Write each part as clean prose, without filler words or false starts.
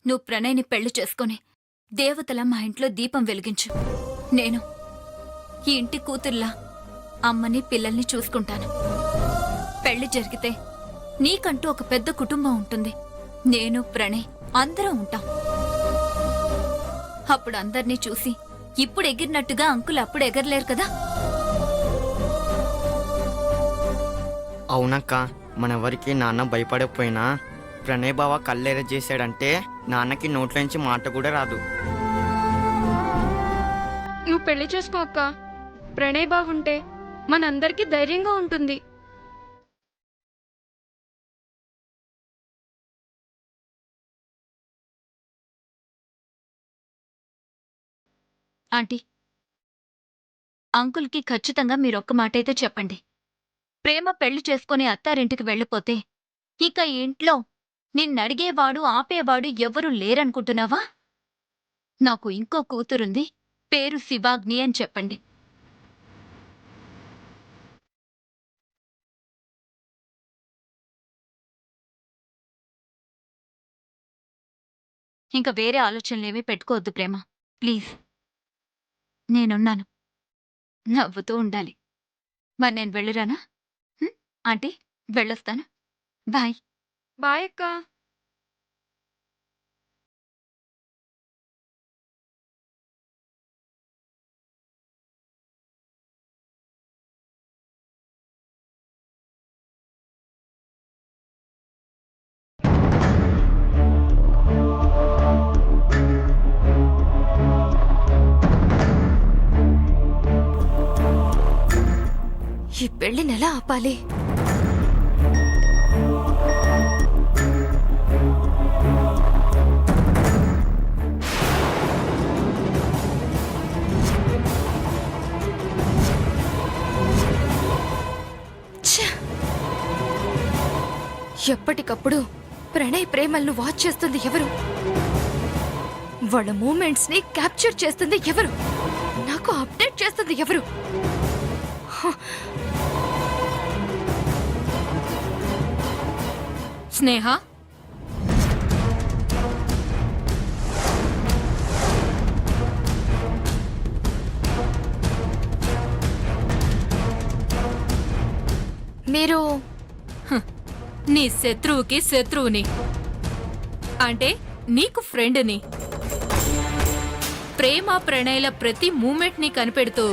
నువ్వు ప్రణయ్ని పెళ్లి చేసుకొని దేవతల మా ఇంట్లో దీపం వెలిగించు. నేను ఈ ఇంటి కూతుర్లా అమ్మని పిల్లల్ని చూసుకుంటాను. పెళ్లి జరిగితే నీకంటూ ఒక పెద్ద కుటుంబం ఉంటుంది. నేను ప్రణయ్ అందరం ఉంటాం. అప్పుడు అందర్నీ చూసి ఇప్పుడు ఎగిరినట్టుగా అంకుల్ అప్పుడు ఎగరలేరు కదా. అవునక్క, మనెవరికి నాన్న భయపడకపోయినా ప్రణయ్ బావ కళ్ళెర చేశాడంటే నాన్నకి నోట్లోంచి మాట కూడా రాదు. నువ్వు పెళ్లి చేసుకో అక్క. ప్రణయ్ బాగుంటే మనందరికీ ధైర్యంగా ఉంటుంది. ఆంటీ, అంకుల్కి ఖచ్చితంగా మీరొక్క మాటైతే చెప్పండి. ప్రేమ పెళ్లి చేసుకుని అత్తారింటికి వెళ్ళిపోతే ఇక ఈ ఇంట్లో నిన్నడిగేవాడు ఆపేవాడు ఎవరూ లేరనుకుంటున్నావా? నాకు ఇంకో కూతురుంది, పేరు శివాగ్ని అని చెప్పండి. ఇంకా వేరే ఆలోచనలేమీ పెట్టుకోవద్దు ప్రేమ, ప్లీజ్. నేనున్నాను. నవ్వుతూ ఉండాలి. మరి నేను వెళ్ళిరానా? ఆంటీ, వెళ్ళొస్తాను. బాయ్. బాయ్ అక్క. ఈ పెళ్లినెలా ఆపాలి? ఎప్పటికప్పుడు ప్రణయ్ ప్రేమలను వాచ్ చేస్తుంది ఎవరు? వాళ్ళ మూమెంట్స్ ని క్యాప్చర్ చేస్తుంది ఎవరు? నాకు అప్డేట్ చేస్తుంది ఎవరు? స్నేహ, మీరు నీ శత్రువుకి శత్రువుని, అంటే నీకు ఫ్రెండ్ని. ప్రేమ ప్రణయల ప్రతి మూమెంట్ని కనిపెడుతూ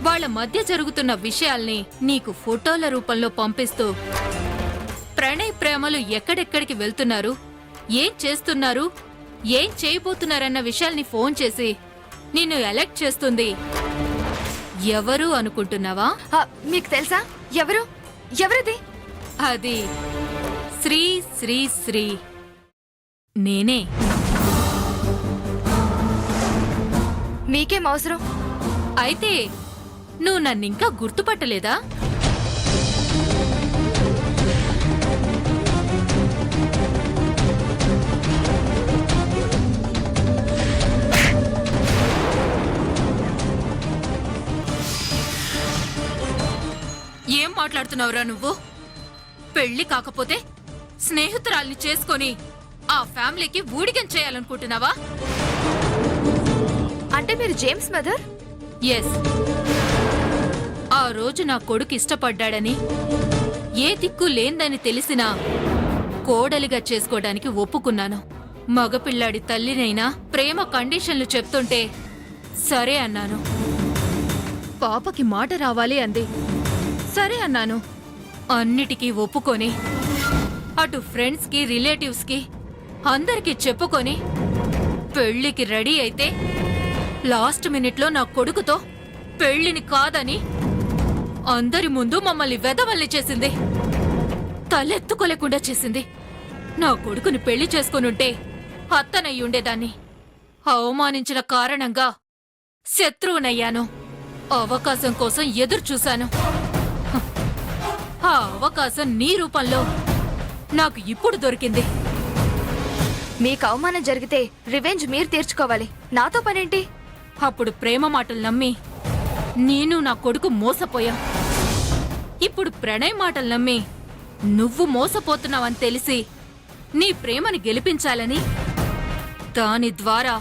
వాళ్ళ మధ్య జరుగుతున్న విషయాల్ని నీకు ఫోటోల రూపంలో పంపిస్తూ ప్రణయ్ ప్రేమలు ఎక్కడెక్కడికి వెళ్తున్నారు, ఏం చేస్తున్నారు, ఏం చేయబోతున్నారన్న విషయాల్ని ఫోన్ చేసి నిన్ను ఎలెక్ట్ చేస్తుంది ఎవరు అనుకుంటున్నావా? మీకు తెలుసా ఎవరు? ఎవరిది? అది శ్రీ శ్రీ శ్రీ, నేనే. మీకేం అవసరం? అయితే నువ్వు నన్నింకా గుర్తుపట్టలేదా? ఏం మాట్లాడుతున్నావురా నువ్వు? పెళ్లి కాకపోతే స్నేహితురాల్ని చేసుకొని ఆ ఫ్యామిలీకి ఊడిగం చేయాలనుకుంటున్నావా? అంటే మీరు జేమ్స్ మదర్? ఎస్. ఆ రోజు నా కొడుకు ఇష్టపడ్డాడని, ఏ దిక్కు లేందని తెలిసినా కోడలిగా చేసుకోవడానికి ఒప్పుకున్నాను. మగపిల్లాడి తల్లినైనా ప్రేమ కండిషన్లు చెప్తుంటే సరే అన్నాను. పాపకి మాట రావాలి అంది, సరే అన్నాను. అన్నిటికీ ఒప్పుకొని అటు ఫ్రెండ్స్కి రిలేటివ్స్కి అందరికీ చెప్పుకొని పెళ్లికి రెడీ అయితే లాస్ట్ మినిట్లో నా కొడుకుతో పెళ్లిని కాదని అందరి ముందు మమ్మల్ని వెధవల్ని చేసింది. తలెత్తుకోలేకుండా చేసింది. నా కొడుకుని పెళ్లి చేసుకొనుంటే అత్తనయ్యి ఉండేదాన్ని. అవమానించిన కారణంగా శత్రువునయ్యాను. అవకాశం కోసం ఎదురు చూశాను. ఆ అవకాశం నీ రూపంలో నాకు ఇప్పుడు దొరికింది. మీకు అవమానం జరిగితే రివెంజ్ మీరు తీర్చుకోవాలి, నాతో పనేంటి? అప్పుడు ప్రేమ మాటలు నమ్మి నేను నా కొడుకు మోసపోయాం. ఇప్పుడు ప్రణయ్ మాటలు నమ్మి నువ్వు మోసపోతున్నావని తెలిసి నీ ప్రేమని గెలిపించాలని దాని ద్వారా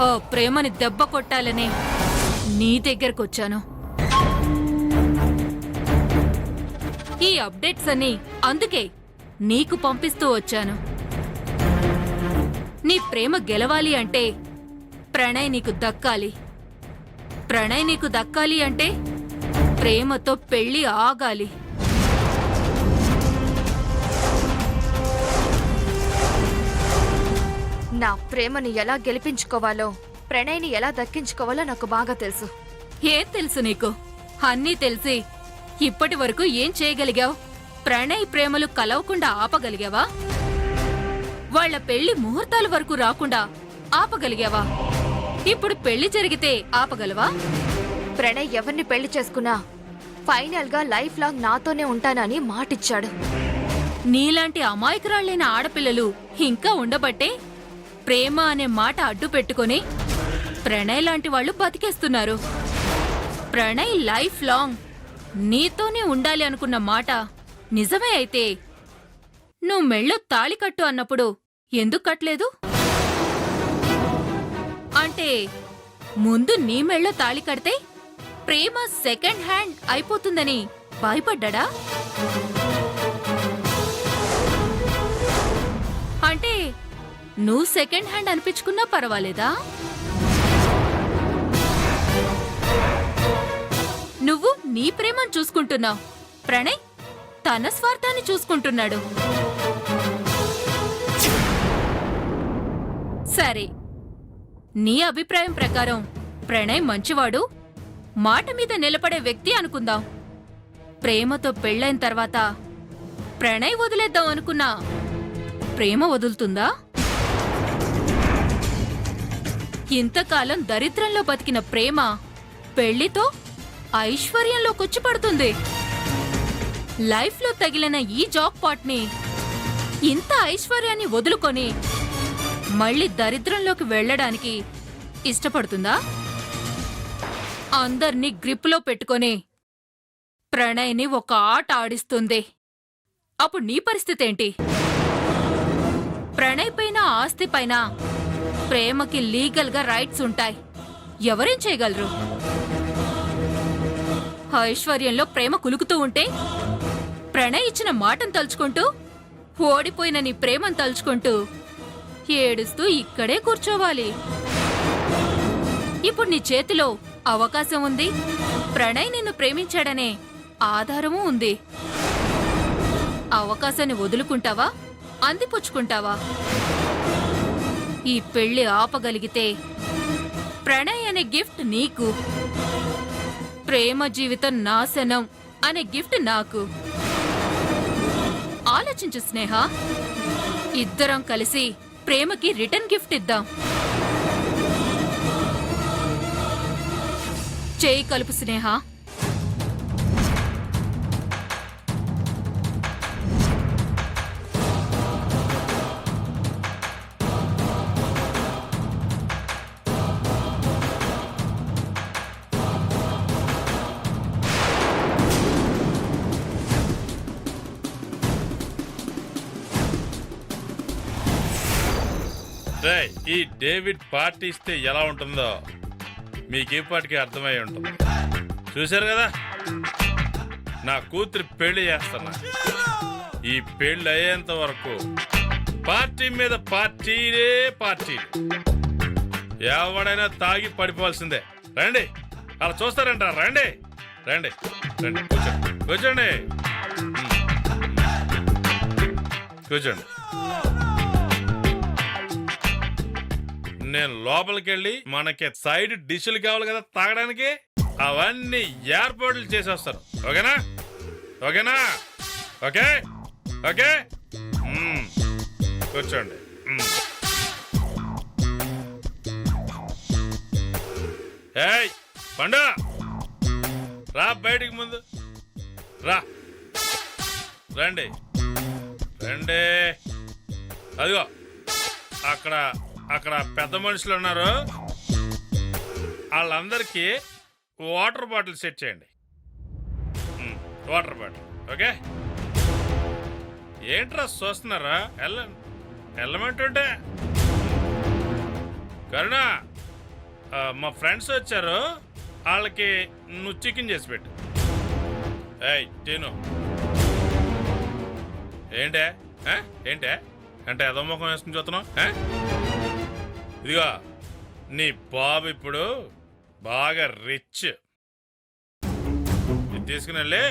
ఆ ప్రేమని దెబ్బ కొట్టాలని నీ దగ్గరకొచ్చాను. ఈ అప్డేట్స్ అన్ని అందుకే నీకు పంపిస్తూ వచ్చాను. నీ ప్రేమ గెలవాలి అంటే ప్రణయ్ నీకు దక్కాలి. ప్రణయ్ నీకు దక్కాలి అంటే ప్రేమతో పెళ్లి ఆగాలి. నా ప్రేమని ఎలా గెలిపించుకోవాలో, ప్రణయ్ని ఎలా దక్కించుకోవాలో నాకు బాగా తెలుసు. ఏం తెలుసు నీకు? అన్నీ తెలిసి ఇప్పటి వరకు ఏం చేయగలిగావు? ప్రణయ్ ప్రేమలు కలవకుండా ఆపగలిగావా? వాళ్ల పెళ్లి ముహూర్తాల వరకు రాకుండా ఆపగలిగావా? ఇప్పుడు పెళ్లి జరిగితే ఆపగలవా? ప్రణయ్ ఎవరిని పెళ్లి చేసుకున్నా ఫైనల్ గా లైఫ్ లాంగ్ నాతోనే ఉంటానని మాటిచ్చాడు. నీలాంటి అమాయకురాళ్లైన ఆడపిల్లలు ఇంకా ఉండబట్టే ప్రేమ అనే మాట అడ్డు పెట్టుకుని ప్రణయ్ లాంటి వాళ్ళు బతికేస్తున్నారు. ప్రణయ్ లైఫ్ లాంగ్ నీతోనే ఉండాలి అనుకున్న మాట నిజమే అయితే నువ్వు మెళ్ళో తాళి కట్టు అన్నప్పుడు ఎందుకు కట్టలేదు? అంటే ముందు నీ మెళ్ళో తాళి కడితే ప్రేమ సెకండ్ హ్యాండ్ అయిపోతుందని భయపడ్డా? అంటే నువ్వు సెకండ్ హ్యాండ్ అనిపించుకున్నా పర్వాలేదా? నువ్వు నీ ప్రేమను చూసుకుంటున్నావు, ప్రణయ్ తన స్వార్థాన్ని చూసుకుంటున్నాడు. సరే, నీ అభిప్రాయం ప్రకారం ప్రణయ్ మంచివాడు, మాట మీద నిలబడే వ్యక్తి అనుకుందాం. ప్రేమతో పెళ్ళైన తర్వాత ప్రణయ్ వదిలేద్దాం అనుకున్నా ప్రేమ వదులుతుందా? ఇంతకాలం దరిద్రంలో బతికిన ప్రేమ పెళ్లితో ఐశ్వర్యంలోకొచ్చి పడుతుంది. లైఫ్లో తగిలిన ఈ జాక్ పాట్ని, ఇంత ఐశ్వర్యాన్ని వదులుకొని మళ్ళీ దరిద్రంలోకి వెళ్ళడానికి ఇష్టపడుతుందా? అందర్నీ గ్రిప్లో పెట్టుకొని ప్రణయ్ని ఒక ఆట ఆడిస్తుంది. అప్పుడు నీ పరిస్థితి ఏంటి? ప్రణయ్ పైన, ఆస్తి పైన ప్రేమకి లీగల్గా రైట్స్ ఉంటాయి. ఎవరేం చేయగలరు? ఐశ్వర్యంలో ప్రేమ కులుకుతూ ఉంటే ప్రణయ్ ఇచ్చిన మాటను తలుచుకుంటూ, ఓడిపోయిన నీ ప్రేమను తలుచుకుంటూ ఏడుస్తూ ఇక్కడే కూర్చోవాలి. ఇప్పుడు నీ చేతిలో అవకాశం ఉంది. ప్రణయ్ నిన్ను ప్రేమించాడనే ఆధారమూ ఉంది. అవకాశాన్ని వదులుకుంటావా, అందిపుచ్చుకుంటావా? ఈ పెళ్లి ఆపగలిగితే ప్రణయ్ అనే గిఫ్ట్ నీకు, ప్రేమ జీవితం నాశనం అనే గిఫ్ట్ నాకు. ఆలోచించు స్నేహ, ఇద్దరం కలిసి ప్రేమకి రిటర్న్ గిఫ్ట్ ఇద్దాం. చేయి కలుపు స్నేహ. ఈ డేవిడ్ పార్టీ ఇస్తే ఎలా ఉంటుందో మీకు ఇప్పటికీ అర్థమై ఉంటుంది. చూశారు కదా, నా కూతురి పెళ్లి చేస్తున్నా. ఈ పెళ్లి అయ్యేంత వరకు పార్టీ మీద పార్టీలే పార్టీలు. ఎవడైనా తాగి పడిపోవాల్సిందే. రండి, అలా చూస్తారంట. రండి రండి రండి, కూర్చోండి కూర్చోండి కూర్చోండి. నేను లోపలికి వెళ్ళి మనకి సైడ్ డిష్లు కావాలి కదా తాగడానికి, అవన్నీ ఏర్పాట్లు చేసేస్తారు. ఓకేనా? ఓకేనా? ఓకే ఓకే, కూర్చోండి. ఏయ్ పండు, రా బయటికి, ముందు రా. రండి రండి. అదిగో అక్కడ అక్కడ పెద్ద మనుషులు ఉన్నారు, వాళ్ళందరికీ వాటర్ బాటిల్ సెట్ చేయండి. Water bottle. ఓకే? ఏంట్రా చూస్తున్నారా? వెళ్ళమంటుంటే కరుణ మా ఫ్రెండ్స్ వచ్చారు, వాళ్ళకి నువ్వు చికెన్ చేసి పెట్టు. ఏయ్ తిను. ఏంటే ఏంటే అంటే ఏదో ముఖం వేసుకుని చూస్తున్నావు? ఇదిగో నీ బాబు ఇప్పుడు బాగా రిచ్. ఇది తీసుకుని వెళ్ళి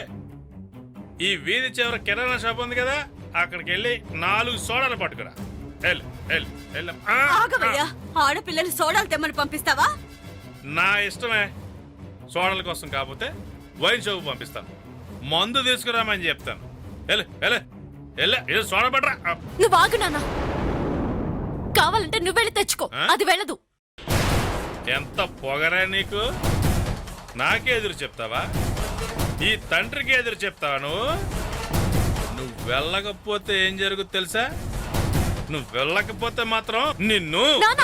ఈ వీధి చివర కిరాణా షాప్ ఉంది కదా, అక్కడికి వెళ్ళి 4 సోడాలు పట్టుకురా. వెళ్ళు వెళ్ళు వెళ్ళు. ఆగవయ్యా, ఆడపిల్లలు సోడాలు తెమ్మని పంపిస్తావా? నా ఇష్టమే. సోడాల కోసం కాకపోతే వైన్ షాప్ పంపిస్తాను. మందు తీసుకురామని చెప్తాను. వెళ్ళు వెళ్ళు వెళ్ళు. ఏదో సోడా పడరా. నువ్వు ఆగు నాన్న. కావాలంటే నువ్వెళ్ళి తెచ్చుకో, అది వెళ్ళదు. ఎంత పొగరా నీకు? నాకే ఎదురు చెప్తావా? ఈ తండ్రికి ఎదురు చెప్తావా నువ్వు? నువ్వు వెళ్ళకపోతే ఏం జరుగుతుంది తెలుసా? నువ్వు వెళ్ళకపోతే మాత్రం నిన్ను నాన్న,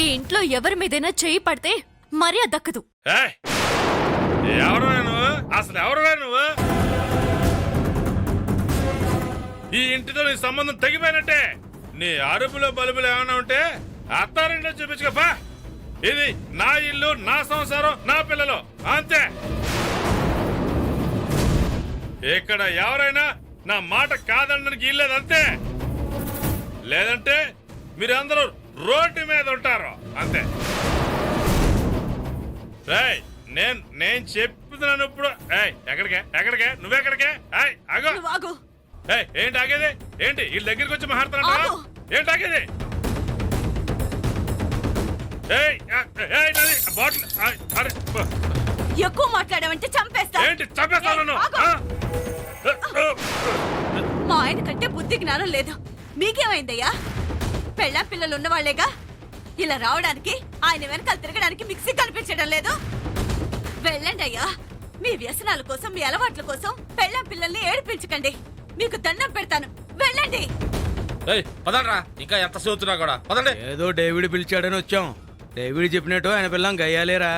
ఈ ఇంట్లో ఎవరి మీదైనా చెయ్యి పడితే మర్యాద దక్కదు. ఏయ్! ఎవరురా నువ్వు? అసలు ఎవరురా నువ్వు? ఈ ఇంటితో నీ సంబంధం తెగిపోయినట్టే. నీ అరుపులో బలుపులు ఏమైనా ఉంటే అత్తారింట్లో చూపించుకోపా. ఇది నా ఇల్లు, నా సంసారం, నా పిల్లలు, అంతే. ఇక్కడ ఎవరైనా నా మాట కాదనడానికి ఇల్లేదు, అంతే. లేదంటే మీరందరూ రోడ్డు మీద ఉంటారు, అంతే. రేయ్, నేను చెప్తున్నాను ఇప్పుడు. ఎక్కడికే ఎక్కడికే నువ్వెక్కడికే? ఆగో. నువ్వు ఆగు. ఏంటి ఆగేది? ఏంటి వీళ్ళ దగ్గరికి వచ్చి మాట్లాడుతున్నా? ఆగు. ఏంటి ఆగేది? బాటిల్ ఎక్కువ మాట్లాడావంటే చంపేస్తా. ఏంటి చంపేస్తాను? మా ఆయన కంటే బుద్ధి జ్ఞానం లేదు. మీకేమైందయ్యా? పెళ్ళా పిల్లలు ఉన్నవాళ్లేగా. ఇలా రావడానికి, ఆయన వెనకాల తిరగడానికి మిక్సీ కనిపించడం లేదు. వెళ్ళండి అయ్యా. మీ వ్యసనాల కోసం, మీ అలవాట్ల కోసం పెళ్ళా పిల్లల్ని ఏడిపించకండి. మీకు దండం పెడతాను. వెళ్ళండి. పదండ్రా, ఇంకా ఎంత సోతున్నా కూడా పదండి. ఏదో డేవిడ్ పిలిచాడని వచ్చాం. డేవిడ్ చెప్పినట్టు ఆయన పిల్లం గయ్యాలేరా.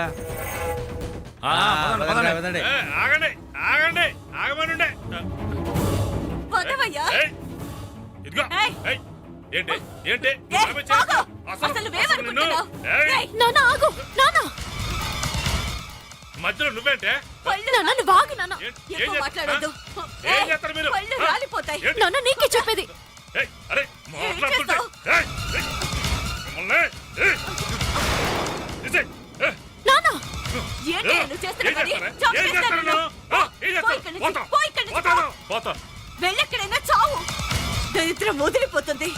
పదండి. ఆగండి ఆగండి ఆగమనుండే. వదవయ్యా. ఇదిగో. ఏయ్. ఏంటి ఏంటి ఆగు. అసలు నువ్వేమనుకుంటున్నావు? ఏయ్, నాన్న ఆగు. నాన్న, మధ్యలో నువ్వేంటే? నాన్న నువ్వు ఆగు. నాన్న, ఎక్కువ మాట్లాడొద్దు. ఏం చేస్తారు మీరు? పళ్ళు రాలిపోతాయి. ఏంటి? నాన్న నీకే చెప్పేది. అరే మాట్లాడుతుంటే మిమ్మల్ని నాన్న, ఏంటి నువ్వు చేస్తున్న పని? ఏం చంపేస్తాను చేస్తారు నిన్ను. పో ఇక్కడి నుంచి, పో ఇక్కడి నుంచి, పో. వెళ్ళెక్కడైనా చావు. దరిద్రం వదిలిపోతుంది.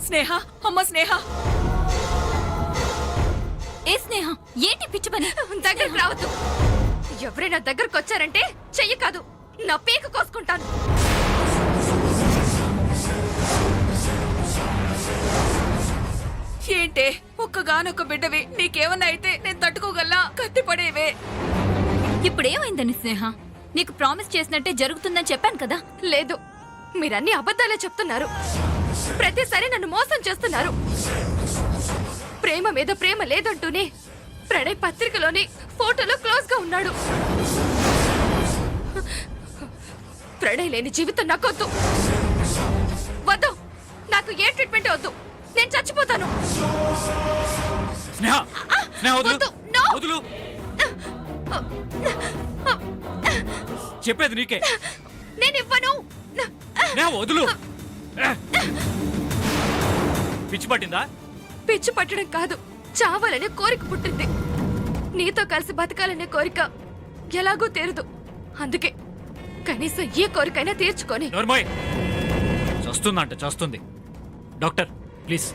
స్నేహ, అమ్మ స్నేహ. ఏ స్నేహ, ఏంటి పిచ్చి పని? దగ్గరకు రావద్దు. ఎవరైనా దగ్గరకు వచ్చారంటే చెయ్యి కాదు, నా పీక కోసుకుంటాను. ఏంటే, ఒక్కగానొక్క బిడ్డవి. నీకేమన్నా అయితే నేను తట్టుకోగల్లా? కత్తి పడేవే. ఇప్పుడేమైందని స్నేహ? నీకు ప్రామిస్ చేసినట్టే జరుగుతుందని చెప్పాను కదా. లేదు, మీరన్నీ అబద్ధాలే చెప్తున్నారు. ప్రతిసారి నన్ను మోసం చేస్తున్నారు. ప్రేమ మీద ప్రేమ లేదంటూనే ప్రణయ్ పత్రికలోని ఫోటోలో క్లోజ్ గా ఉన్నాడు. ప్రణయ్ లేని జీవితం నాకొద్దు. వద్దు, నాకు ఏ ట్రీట్మెంట్ వద్దు. నేను చచ్చిపోతాను. స్నేహ, స్నేహ వదులు. వద్దు, no. వదులు. చెప్పేది నీకే. నేను ఇవ్వను. స్నేహ వదులు. పిచ్చి పట్టిందా? పిచ్చి పట్టడం కాదు, చావాలనే కోరిక పుట్టింది. నీతో కలిసి బతకాలనే కోరిక ఎలాగో తీరదు. అందుకే కనీసం ఏ కోరికైనా తీర్చుకొని. నోర్మోయ్, చస్తుందంట, చస్తుంది. Doctor please.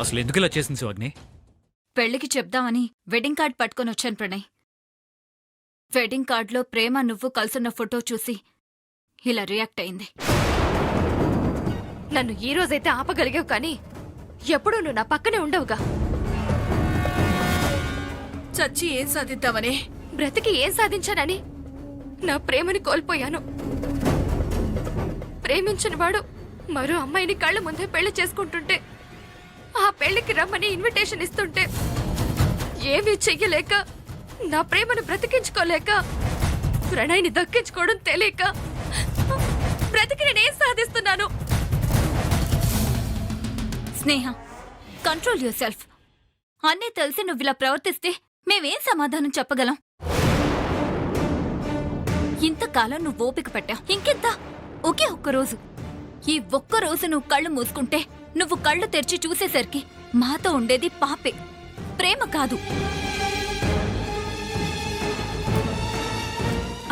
అసలు ఎందుకు ఇలా చేసింది శివగ్ని? పెళ్లికి చెప్దామని వెడ్డింగ్ కార్డ్ పట్టుకొని వచ్చాను ప్రణయ్. వెడ్డింగ్ కార్డులో ప్రేమ నువ్వు కలుసున్న ఫోటో చూసి ఇలా రియాక్ట్ అయింది. నన్ను ఈ రోజైతే ఆపగలిగావు కానీ ఎప్పుడూ నువ్వు నా పక్కనే ఉండవుగా. చచ్చి ఏం సాధిద్దామని? బ్రతికి ఏం సాధించానని నా ప్రేమని కోల్పోయాను. ప్రేమించిన వాడు మరో అమ్మాయిని కళ్ళ ముందే పెళ్లి చేసుకుంటుంటే, ఆ పెళ్లికి రమ్మని ఇన్విటేషన్ ఇస్తుంటే ఏమీ చెయ్యలేక, నా ప్రేమను బ్రతికించుకోలేక, ప్రణయ్ని దక్కించుకోవడం తెలియక బ్రతికి నేనేం సాధిస్తున్నాను? స్నేహ, కంట్రోల్ యువర్ సెల్ఫ్. అన్నీ తెలిసి నువ్విలా ప్రవర్తిస్తే మేమేం సమాధానం చెప్పగలం? ఇంతకాలం నువ్వు ఓపిక పట్టావు, ఇంకెంత? ఒకే ఒక్కరోజు. ఈ ఒక్కరోజు నువ్వు కళ్ళు మూసుకుంటే, నువ్వు కళ్ళు తెరిచి చూసేసరికి మాతో ఉండేది పాపే, ప్రేమ కాదు.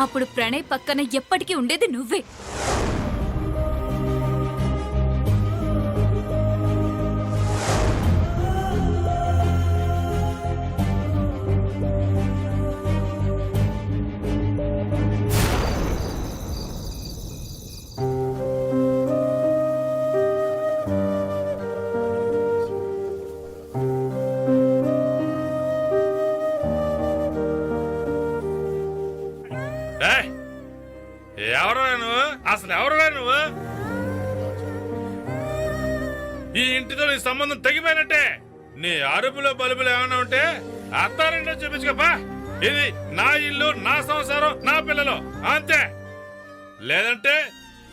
అప్పుడు ప్రణయ్ పక్కన ఎప్పటికీ ఉండేది నువ్వే. ఏయ్, ఎవరురా నువ్వు? అసలు ఎవరురా నువ్వు? ఈ ఇంటితో నీ సంబంధం తెగిపోయినట్టే. నీ అరుపులో బలుపులు ఏమైనా ఉంటే అత్తారింటో చూపించుకోపా. ఇది నా ఇల్లు, నా సంసారం, నా పిల్లలు, అంతే. లేదంటే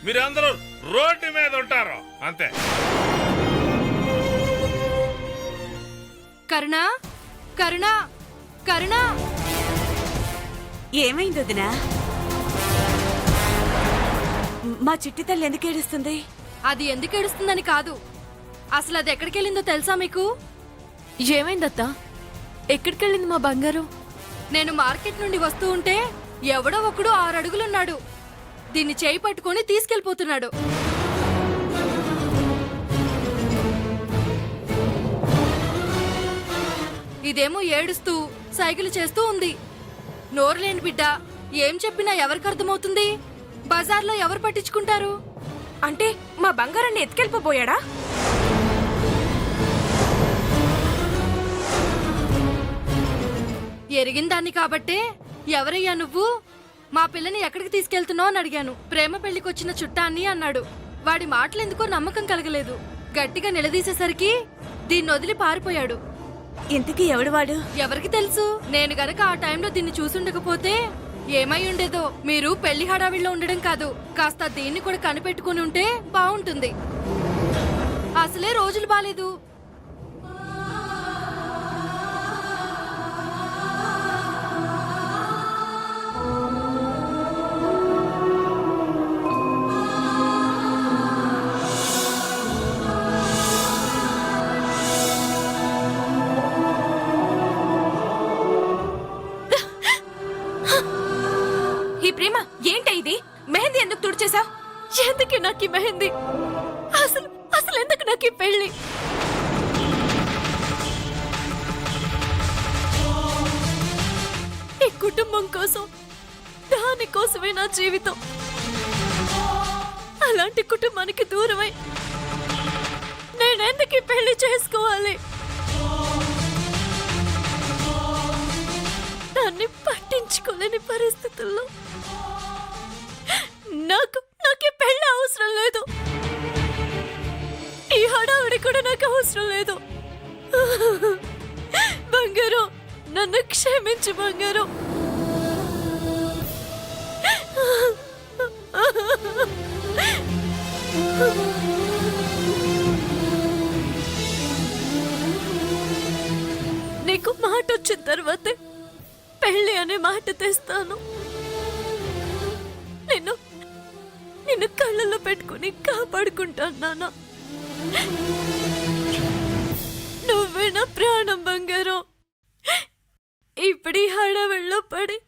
మీరందరూ రోడ్డు మీద ఉంటారు, అంతే. కరుణ, కరుణ, కరుణ. ఏమైంది వదినా? మా చిట్టి తల్లి ఎందుకు ఏడుస్తుంది? అది ఎందుకు ఏడుస్తుందని కాదు, అసలు అది ఎక్కడికి వెళ్ళిందో తెలుసా మీకు? ఏమైందత్తా? ఎక్కడికెళ్ళింది మా బంగారు? నేను మార్కెట్ నుండి వస్తూ ఉంటే ఎవడో ఒకడు 6 అడుగులున్నాడు. దీన్ని చేయి పట్టుకొని తీసుకెళ్లిపోతున్నాడు. ఇదేమో ఏడుస్తూ సైకిల్ చేస్తూ ఉంది. నోరు లేని బిడ్డ ఏం చెప్పినా ఎవరికి అర్థమవుతుంది? బజార్లో ఎవరు పట్టించుకుంటారు? అంటే మా బంగారాన్ని ఎత్తుకెళ్ళిపోయాడా? ఎరిగిందాన్ని కాబట్టే ఎవరయ్యా నువ్వు, మా పిల్లని ఎక్కడికి తీసుకెళ్తున్నావు అని అడిగాను. ప్రేమ పెళ్లికొచ్చిన చుట్టాన్ని అన్నాడు. వాడి మాటలెందుకో నమ్మకం కలగలేదు. గట్టిగా నిలదీసేసరికి దీన్ని వదిలి పారిపోయాడు. ఇంతకీ ఎవడు వాడు? ఎవరికి తెలుసు? నేను గనక ఆ టైంలో దీన్ని చూసుండకపోతే ఏమై ఉండేదో. మీరు పెళ్లి హడావిడిలో ఉండడం కాదు, కాస్త దీన్ని కూడా కనిపెట్టుకుని ఉంటే బాగుంటుంది. అసలే రోజులు బాలేదు. ఈ ప్రేమ ఏంట ఇది? మెహందీ ఎందుకు తుడిచేశావు? ఎందుకు నాకు ఈ మెహందీ? అసలు అసలు ఎందుకు నాకు ఈ పెళ్లి? ఈ కుటుంబం కోసం, దానికోసమే నా జీవితం. అలాంటి కుటుంబానికి దూరమై నేనెందుకు ఈ పెళ్లి చేసుకోవాలి? దాన్ని పట్టించుకోలేని పరిస్థితుల్లో నాకు ఈ పెళ్లి అవసరం లేదు. ఈ హడావుడి కూడా నాకు అవసరం లేదు. బంగారు, నన్ను క్షమించు బంగారు. నీకు మాట వచ్చిన తర్వాతే పెళ్లి అనే మాట తెస్తాను. నిన్ను కళ్ళల్లో పెట్టుకుని కాపాడుకుంటాను నాన్న. నువ్వే నా ప్రాణం బంగారం. ఇప్పుడు ఈ హడావిడిలో పడి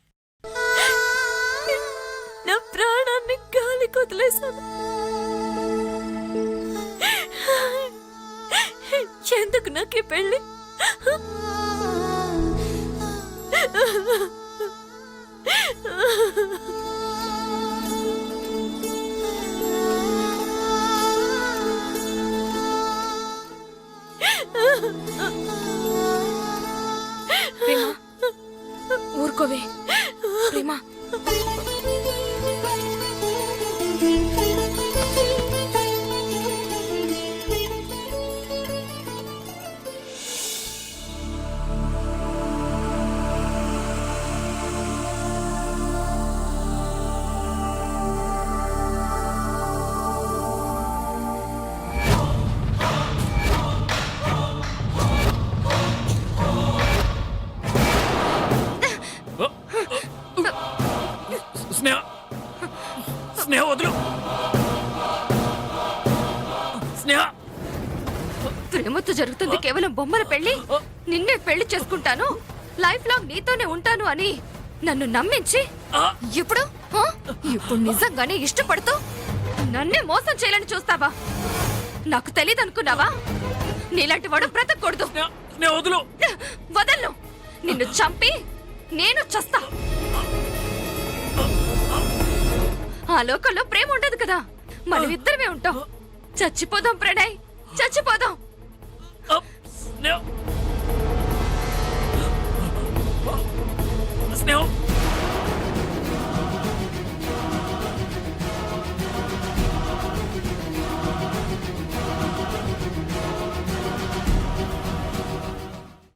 నా ప్రాణాన్ని గాలి కొదిలేశాను. ఎందుకు నాకు ఈ పెళ్లి? ఊరుకోవే ప్రేమ. స్నేహ స్నేహ వదులు స్నేహ. ప్రేమతో జరుగుతుంది కేవలం బొమ్మల పెళ్లి. నిన్నే పెళ్లి చేసుకుంటాను, లైఫ్ లాంగ్ నీతోనే ఉంటాను అని నన్ను నమ్మించి ఇప్పుడు ఇప్పుడు నిజంగానే ఇష్టపడుతూ నన్నే మోసం చేయాలని చూస్తావా? నాకు తెలియదు అనుకున్నావా? నీలాంటి వాడు బ్రతకూడదు. స్నేహ వదులు. వదలను. నిన్ను చంపి నేను చస్తా. ఆ లోకంలో ప్రేమ ఉండదు కదా, మనమిద్దరమే ఉంటాం. చచ్చిపోదాం ప్రణయ్, చచ్చిపోదాం. స్నేహ స్నేహ